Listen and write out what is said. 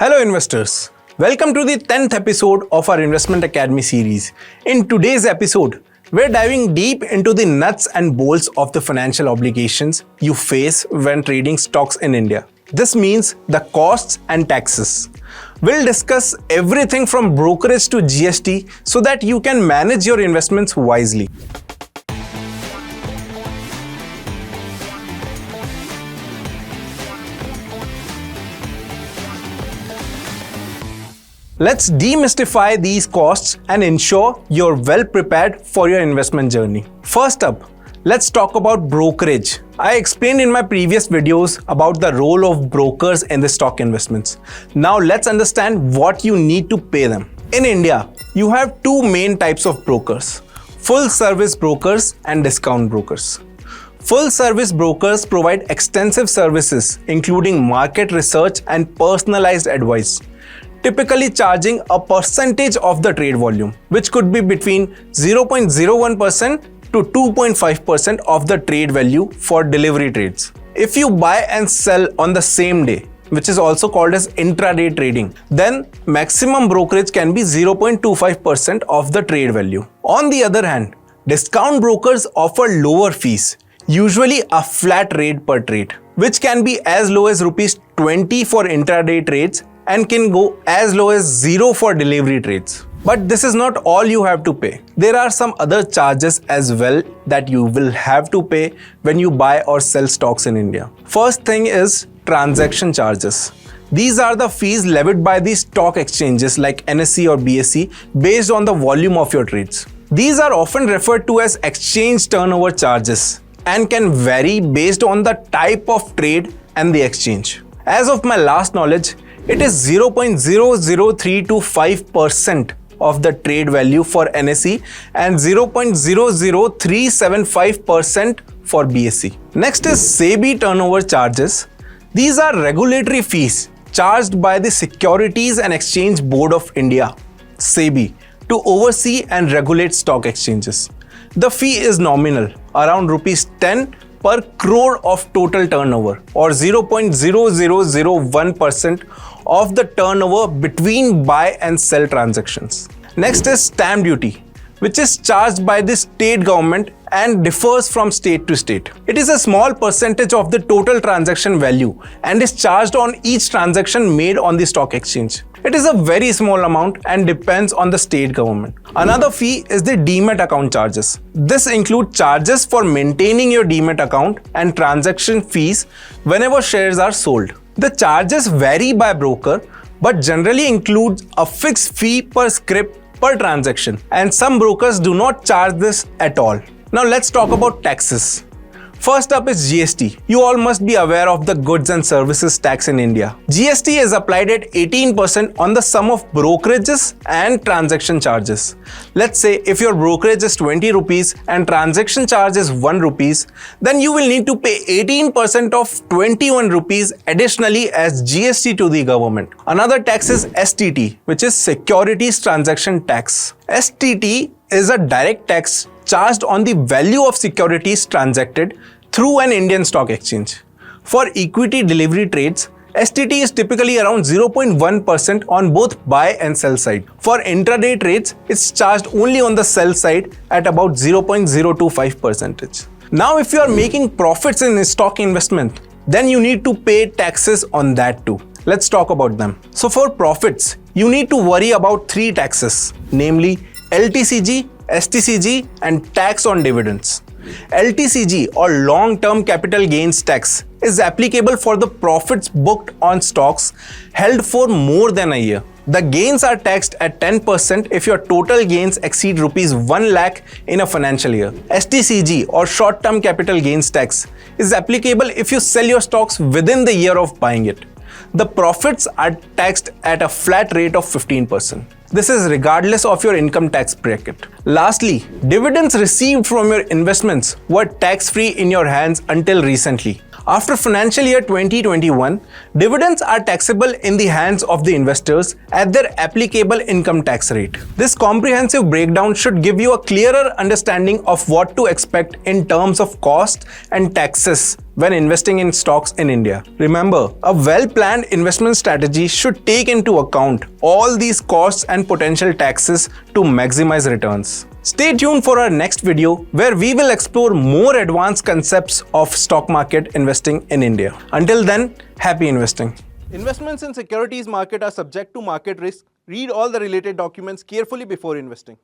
Hello investors, welcome to the 10th episode of our Investment Academy series. In today's episode, we're diving deep into the nuts and bolts of the financial obligations you face when trading stocks in India. This means the costs and taxes. We'll discuss everything from brokerage to GST so that you can manage your investments wisely. Let's demystify these costs and ensure you're well prepared for your investment journey. First up, let's talk about brokerage. I explained in my previous videos about the role of brokers in the stock investments. Now let's understand what you need to pay them. In India, you have two main types of brokers: full service brokers and discount brokers. Full service brokers provide extensive services including market research and personalized advice, typically charging a percentage of the trade volume, which could be between 0.01% to 2.5% of the trade value for delivery trades. If you buy and sell on the same day, which is also called as intraday trading, then maximum brokerage can be 0.25% of the trade value. On the other hand, discount brokers offer lower fees, usually a flat rate per trade, which can be as low as Rs 20 for intraday trades and can go as low as 0 for delivery trades. But this is not all you have to pay. There are some other charges as well that you will have to pay when you buy or sell stocks in India. First thing is transaction charges. These are the fees levied by the stock exchanges like NSE or BSE based on the volume of your trades. These are often referred to as exchange turnover charges and can vary based on the type of trade and the exchange. As of my last knowledge, it is 0.00325% of the trade value for NSE and 0.00375% for BSE. Next is SEBI turnover charges. These are regulatory fees charged by the Securities and Exchange Board of India, SEBI, to oversee and regulate stock exchanges. The fee is nominal, around Rs 10 per crore of total turnover, or 0.0001% of the turnover between buy and sell transactions. Next is stamp duty, which is charged by the state government and differs from state to state. It is a small percentage of the total transaction value and is charged on each transaction made on the stock exchange. It is a very small amount and depends on the state government. Another fee is the demat account charges. This includes charges for maintaining your demat account and transaction fees whenever shares are sold. The charges vary by broker but generally include a fixed fee per scrip per transaction, and some brokers do not charge this at all. Now let's talk about taxes. First up is GST. You all must be aware of the goods and services tax in India. GST is applied at 18% on the sum of brokerages and transaction charges. Let's say if your brokerage is 20 rupees and transaction charge is 1 rupees, then you will need to pay 18% of 21 rupees additionally as GST to the government. Another tax is STT, which is Securities Transaction Tax. STT is a direct tax charged on the value of securities transacted through an Indian stock exchange. For equity delivery trades, STT is typically around 0.1% on both buy and sell side. For intraday trades, it's charged only on the sell side at about 0.025%. Now, if you are making profits in a stock investment, then you need to pay taxes on that too. Let's talk about them. So for profits, you need to worry about 3 taxes, namely LTCG, STCG and tax on dividends. LTCG or long-term capital gains tax is applicable for the profits booked on stocks held for more than a year. The gains are taxed at 10% if your total gains exceed Rs 1 lakh in a financial year. STCG or short-term capital gains tax is applicable if you sell your stocks within the year of buying it. The profits are taxed at a flat rate of 15%. This is regardless of your income tax bracket. Lastly, dividends received from your investments were tax-free in your hands until recently. After financial year 2021, dividends are taxable in the hands of the investors at their applicable income tax rate. This comprehensive breakdown should give you a clearer understanding of what to expect in terms of cost and taxes when investing in stocks in India. Remember, a well-planned investment strategy should take into account all these costs and potential taxes to maximize returns. Stay tuned for our next video where we will explore more advanced concepts of stock market investing in India. Until then, happy investing. Investments in securities market are subject to market risk. Read all the related documents carefully before investing.